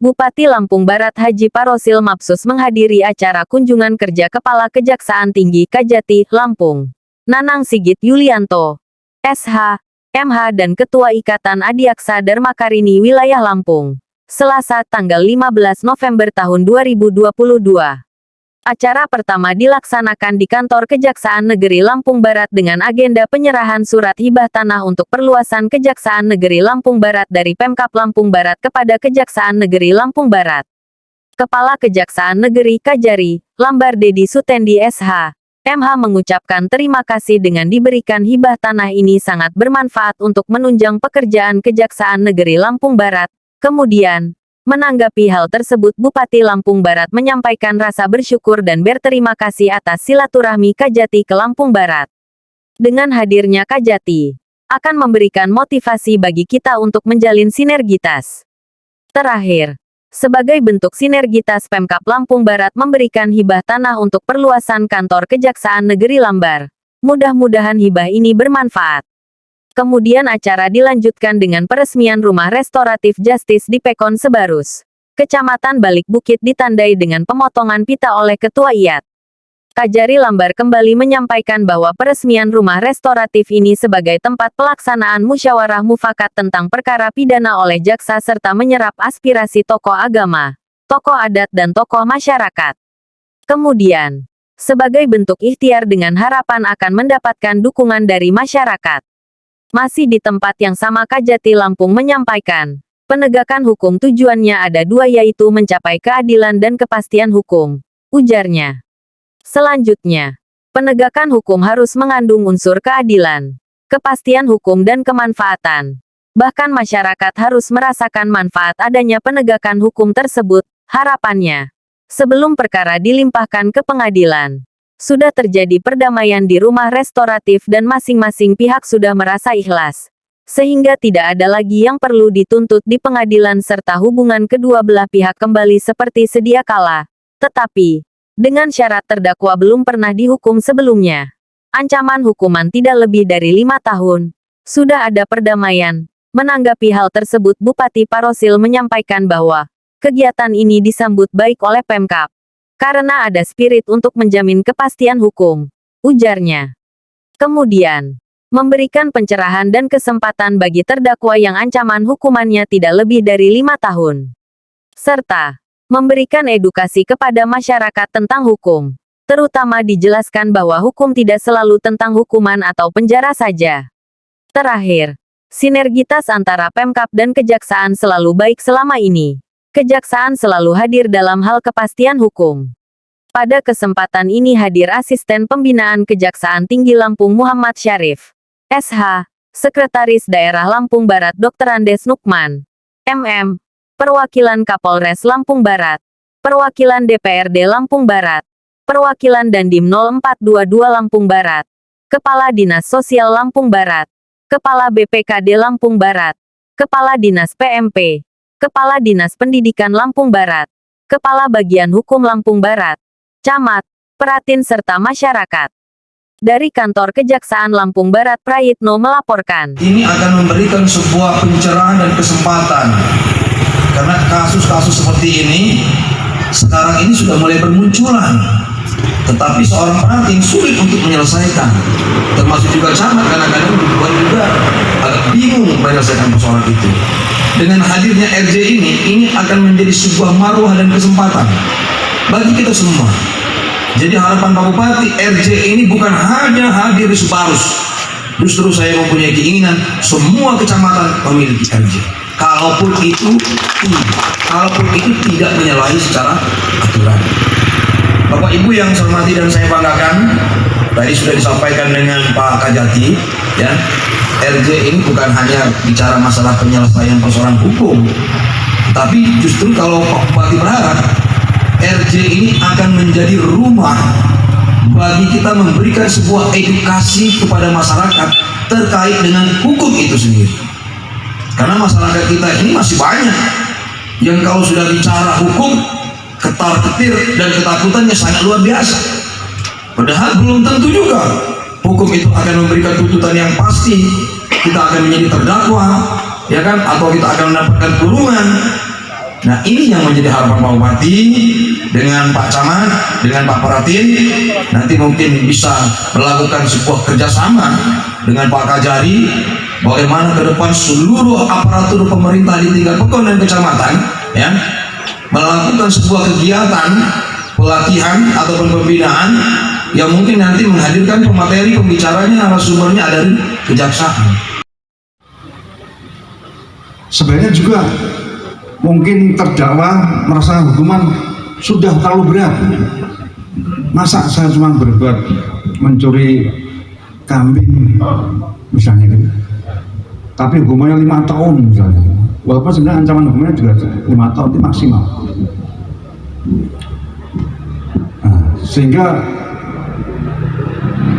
Bupati Lampung Barat Haji Parosil Mapsus menghadiri acara kunjungan kerja Kepala Kejaksaan Tinggi Kajati, Lampung. Nanang Sigit Yulianto, SH, MH dan Ketua Ikatan Adiaksa Dharmakarini Wilayah Lampung. Selasa tanggal 15 November tahun 2022. Acara pertama dilaksanakan di Kantor Kejaksaan Negeri Lampung Barat dengan agenda penyerahan surat hibah tanah untuk perluasan Kejaksaan Negeri Lampung Barat dari Pemkab Lampung Barat kepada Kejaksaan Negeri Lampung Barat. Kepala Kejaksaan Negeri Kajari, Lambar Dedi Sutendi SH, MH mengucapkan terima kasih dengan diberikan hibah tanah ini sangat bermanfaat untuk menunjang pekerjaan Kejaksaan Negeri Lampung Barat. Kemudian, menanggapi hal tersebut Bupati Lampung Barat menyampaikan rasa bersyukur dan berterima kasih atas silaturahmi Kajati ke Lampung Barat. Dengan hadirnya Kajati, akan memberikan motivasi bagi kita untuk menjalin sinergitas. Terakhir, sebagai bentuk sinergitas Pemkab Lampung Barat memberikan hibah tanah untuk perluasan kantor Kejaksaan Negeri Lambar. Mudah-mudahan hibah ini bermanfaat. Kemudian acara dilanjutkan dengan peresmian Rumah Restoratif Justice di Pekon Sebarus, Kecamatan Balik Bukit ditandai dengan pemotongan pita oleh Ketua IAT. Kajari Lambar kembali menyampaikan bahwa peresmian rumah restoratif ini sebagai tempat pelaksanaan musyawarah mufakat tentang perkara pidana oleh jaksa serta menyerap aspirasi tokoh agama, tokoh adat dan tokoh masyarakat. Kemudian, sebagai bentuk ikhtiar dengan harapan akan mendapatkan dukungan dari masyarakat. Masih di tempat yang sama Kajati Lampung menyampaikan, penegakan hukum tujuannya ada dua yaitu mencapai keadilan dan kepastian hukum, ujarnya. Selanjutnya, penegakan hukum harus mengandung unsur keadilan, kepastian hukum dan kemanfaatan. Bahkan masyarakat harus merasakan manfaat adanya penegakan hukum tersebut, harapannya. Sebelum perkara dilimpahkan ke pengadilan, sudah terjadi perdamaian di rumah restoratif dan masing-masing pihak sudah merasa ikhlas. Sehingga tidak ada lagi yang perlu dituntut di pengadilan serta hubungan kedua belah pihak kembali seperti sedia kala. Tetapi, dengan syarat terdakwa belum pernah dihukum sebelumnya. Ancaman hukuman tidak lebih dari 5 tahun. Sudah ada perdamaian. Menanggapi hal tersebut Bupati Parosil menyampaikan bahwa, kegiatan ini disambut baik oleh Pemkab. Karena ada spirit untuk menjamin kepastian hukum, ujarnya. Kemudian, memberikan pencerahan dan kesempatan bagi terdakwa yang ancaman hukumannya tidak lebih dari 5 tahun. Serta, memberikan edukasi kepada masyarakat tentang hukum. Terutama dijelaskan bahwa hukum tidak selalu tentang hukuman atau penjara saja. Terakhir, sinergitas antara Pemkab dan Kejaksaan selalu baik selama ini. Kejaksaan selalu hadir dalam hal kepastian hukum. Pada kesempatan ini hadir Asisten Pembinaan Kejaksaan Tinggi Lampung Muhammad Syarif, SH, Sekretaris Daerah Lampung Barat Dr. Andes Nukman, MM, Perwakilan Kapolres Lampung Barat, Perwakilan DPRD Lampung Barat, Perwakilan Dandim 0422 Lampung Barat, Kepala Dinas Sosial Lampung Barat, Kepala BPKD Lampung Barat, Kepala Dinas PMP, Kepala Dinas Pendidikan Lampung Barat, Kepala Bagian Hukum Lampung Barat, Camat, Peratin serta masyarakat. Dari Kantor Kejaksaan Lampung Barat Prayitno melaporkan. Ini akan memberikan sebuah pencerahan dan kesempatan. Karena kasus-kasus seperti ini, sekarang ini sudah mulai bermunculan. Tetapi seorang peratin sulit untuk menyelesaikan. Termasuk juga camat, kadang-kadang juga agak bingung menyelesaikan persoalan itu. Dengan hadirnya RJ ini akan menjadi sebuah maruah dan kesempatan bagi kita semua. Jadi harapan Pak Bupati, RJ ini bukan hanya hadir di Sebarus. Justru saya mempunyai keinginan semua kecamatan memiliki RJ. Kalaupun itu tidak menyalahi secara aturan. Bapak Ibu yang saya hormati dan saya banggakan, tadi sudah disampaikan dengan Pak Kajati, ya. RJ ini bukan hanya bicara masalah penyelesaian persoalan hukum, tapi justru kalau Pak Bupati berharap RJ ini akan menjadi rumah bagi kita memberikan sebuah edukasi kepada masyarakat terkait dengan hukum itu sendiri. Karena masyarakat kita ini masih banyak yang kalau sudah bicara hukum ketar-ketir dan ketakutannya sangat luar biasa. Padahal belum tentu juga hukum itu akan memberikan tuntutan yang pasti. Kita akan menjadi terdakwa, ya kan? Atau kita akan mendapatkan kurungan. Nah ini yang menjadi harapan Pak Bupati dengan Pak Camat, dengan Pak Pratin, nanti mungkin bisa melakukan sebuah kerjasama dengan Pak Kajari, bagaimana ke depan seluruh aparatur pemerintah di tingkat Pekon dan kecamatan ya melakukan sebuah kegiatan pelatihan ataupun pembinaan yang mungkin nanti menghadirkan pemateri pembicaranya narasumbernya dari kejaksaan. Sebenarnya juga mungkin terdakwa merasa hukuman sudah terlalu berat. Masa saya cuma berbuat mencuri kambing misalnya gitu, tapi hukumannya 5 tahun misalnya, walaupun sebenarnya ancaman hukumannya juga 5 tahun itu maksimal. Nah, sehingga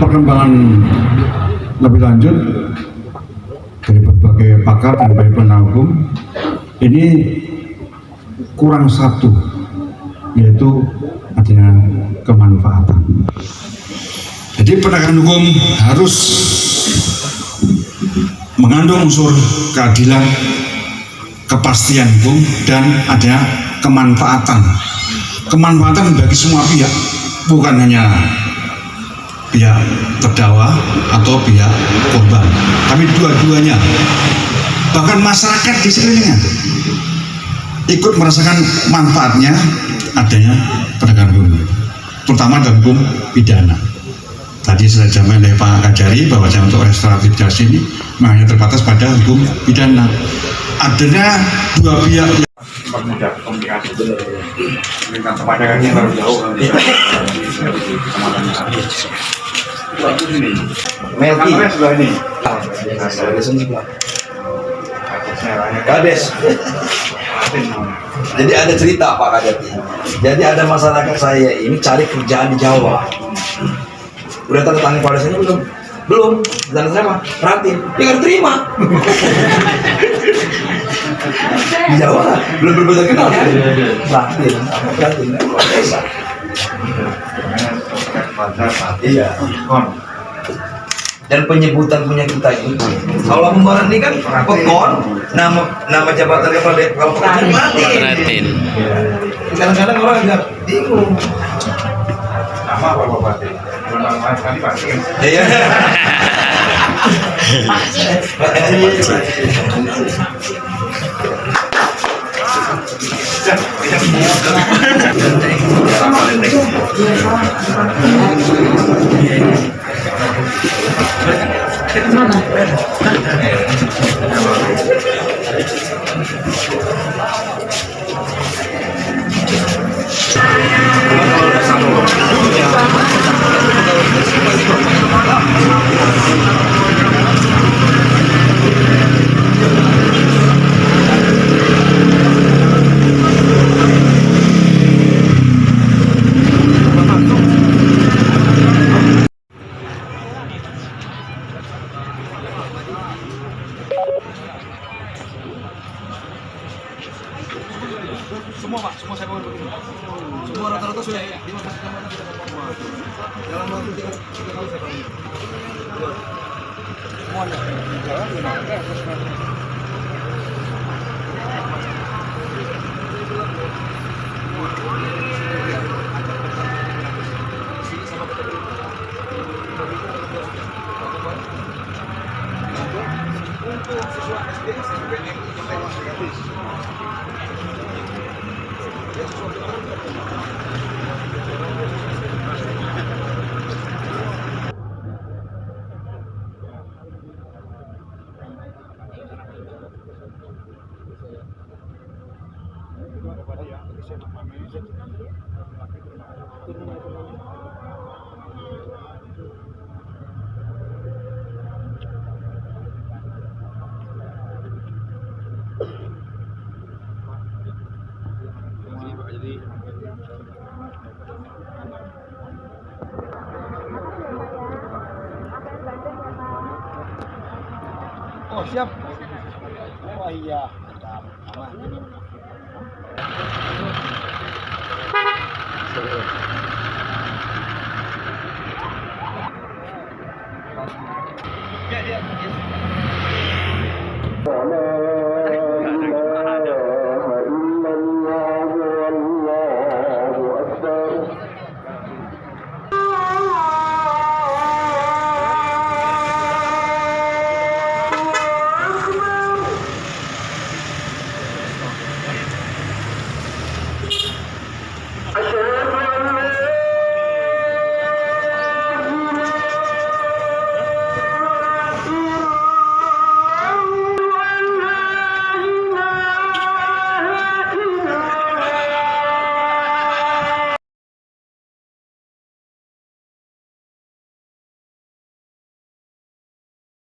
perkembangan lebih lanjut dari berbagai pakar dan baik penegak hukum ini kurang satu, yaitu adanya kemanfaatan. Jadi penegakan hukum harus mengandung unsur keadilan, kepastian hukum, dan adanya kemanfaatan. Kemanfaatan bagi semua pihak, bukan hanya pihak terdakwa atau pihak korban, tapi dua-duanya, bahkan masyarakat di sekelilingnya ikut merasakan manfaatnya adanya penegakan hukum, terutama dalam hukum pidana. Tadi sudah disampaikan oleh Pak Kajari bahwa untuk restoratif justice ini hanya terbatas pada hukum pidana. Adanya dua pihak yang mempermudah komunikasi, dengan kepadangannya terlalu jauh kecamatan ini. Melki Sebelah ini. Kades. Jadi ada cerita Pak Kajati. Jadi ada masyarakat saya ini cari kerjaan di Jawa. Udah tanda tangan pada saya belum? Belum. Dan saya mah Pratin. Dia nggak terima. Di Jawa belum benar-benar kenal kan? Pratin. Apa Pratin? Desa. Iya. Dan penyebutan punya kita ini kalau Lambaran ini kan Pekon, nama jabatan kalau Pratin. Kadang-kadang orang agak bingung. Sama Pak Bupati. Berulang kali pasti kan. Iya. Semua Pak, semua saya bawa begini. Semua rata-rata sudah ya. 5 kecamatan sudah semua. Dalam waktu 3 tahun saya bangun. Semuanya. Untuk siswa SD, SMP, sampai gratis. Oh siap. Oh iya. Ya,